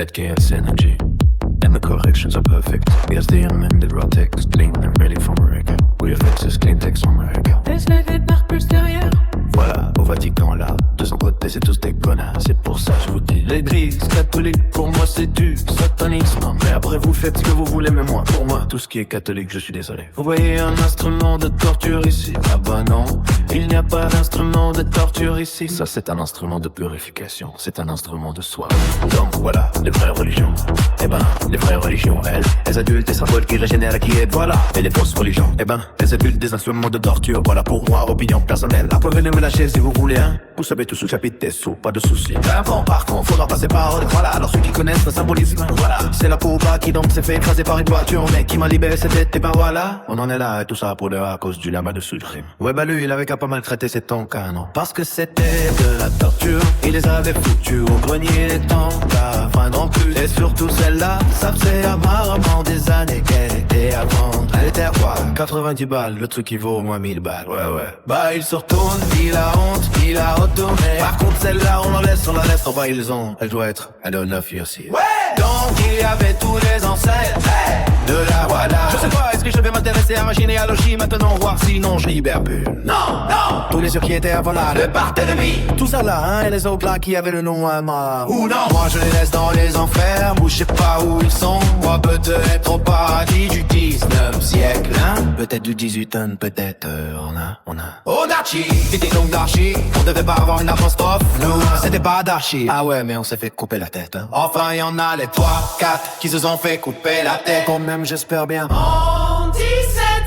ZKS energy. And the corrections are perfect. Here's the amended raw text, clean and ready for America. We have access clean text on America. Laisse la tête par plus derrière. Voilà, au Vatican là, de son côté c'est tous des connards. C'est pour ça je vous dis, l'église catholique pour moi c'est du satanisme. Mais après vous faites ce que vous voulez, mais moi, pour moi, tout ce qui est catholique je suis désolé. Vous voyez un instrument de torture ici? Ah bah non, il n'y a pas d'instrument de torture ici. Ça c'est un instrument de purification, c'est un instrument de soi. Donc voilà, les vraies religions. Eh ben, les vraies religions, elles adultent des symboles qui régénèrent qui est, voilà. Et les fausses religions, eh ben, elles adultent des instruments de torture. Voilà pour moi, opinion personnelle. Après venez me lâcher si vous voulez, hein. Vous savez tout sous chapitre des sous, pas de soucis. Bon, par contre, faudra passer par voilà. Alors ceux qui connaissent le symbolisme, voilà. C'est la poupa qui donc s'est fait écraser par une voiture. Mais qui m'a libéré c'était, et ben voilà. On en est là, et tout ça pour le à cause du lama de Sudrim. Ouais bah lui, il avait qu'à pas maltraiter ses tonks, non. Parce que c'était de la torture. Il les avait foutus au grenier des tonks, enfin non plus. Et surtout celle-là, ça faisait apparemment des années qu'elle était à vendre. Elle était à quoi? 90 balles, le truc qui vaut au moins 1000 balles, ouais. Bah il se retourne, il a honte, il a retourné. Par contre celle-là, on la laisse, oh bah elle doit être, elle a 9 aussi. Ouais. Donc il y avait tous les ancêtres, de la voilà. Je sais pas, est-ce que je vais m'intéresser à ma généalogie maintenant, voir sinon je libère plus. Non, tous les ceux qui étaient avant là, le Barthélemy. Tout ça là, hein, et les autres là qui avaient le nom à moi. Ou non, moi je les laisse dans les enfers, où je sais pas où ils sont. Moi peut-être au paradis du 19e siècle, hein. Peut-être du 18, peut-être, on a archi, c'était donc d'archi. On devait pas avoir une apostrophe, nous, c'était pas d'archi. Ah ouais, mais on s'est fait couper la tête, hein. Enfin y'en a les 3, 4 qui se sont fait couper la tête. Quand même j'espère bien. En 17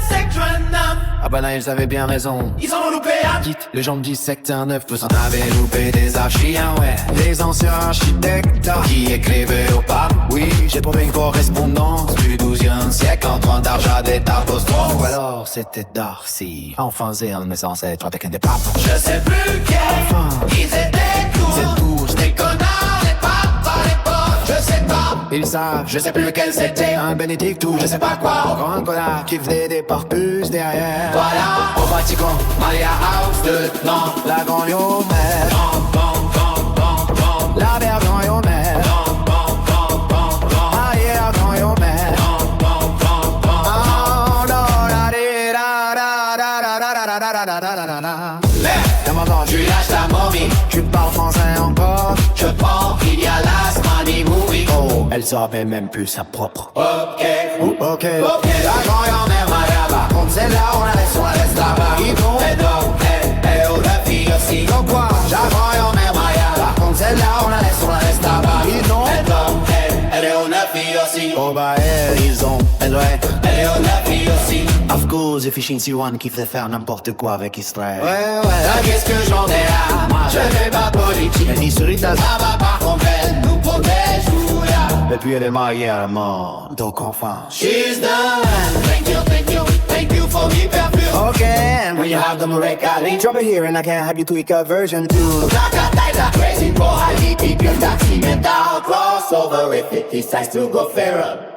secteur 9. Ah bah là ils avaient bien raison. Ils ont loupé un. Dites, les gens me disent secteur 9, vous en avez loupé des archis, hein, ouais. Les anciens architectes qui écrivaient au pape. Oui, j'ai trouvé une correspondance du 12e siècle entre d'Arjad et d'apostrophe. Ou alors c'était Darcy, enfin c'est un de mes ancêtres avec un des papes. Je sais plus quel. Enfin, ils étaient c'est tous des connards, les papes à l'époque. Je sais pas. Ils savent, Je sais plus lequel c'était. un Bénédicte ou Je sais pas quoi. encore un connard qui faisait des parpus derrière. Voilà, au Vatican, Maria House de Nantes. La Grand-Yomère, la Bergant-Yomère, arrière Grand-Yomère. Lève, tu lâches ta momie. Tu parles français encore? Je pense qu'il y a last money movie. Oh, elle savait même plus sa propre. Ok, Ok, la grand-mère Maria. Par contre celle-là on la laisse là-bas. Ils vont et donc, oh la fille aussi. donc quoi? La grand-mère Maria. Par contre celle-là on la laisse là-bas. Ils ont Et donc, elle est au la fille aussi. Oh bah ils ont, Elle est au la fille aussi. of course, efficiency one qui fait faire n'importe quoi avec Israël. Là qu'est-ce que j'en ai à moi? Je fais pas politique. Elle dit Suritas, Ça va par contre elle nous protège ou là. et puis elle est mariée à la mort, donc enfin. She's the one. Thank you for me perfume. Okay, and When you have the Murekali. drop it here and I can have you tweak a version too. Like crazy for highly keep your taxi mental crossover if it decides to go fairer.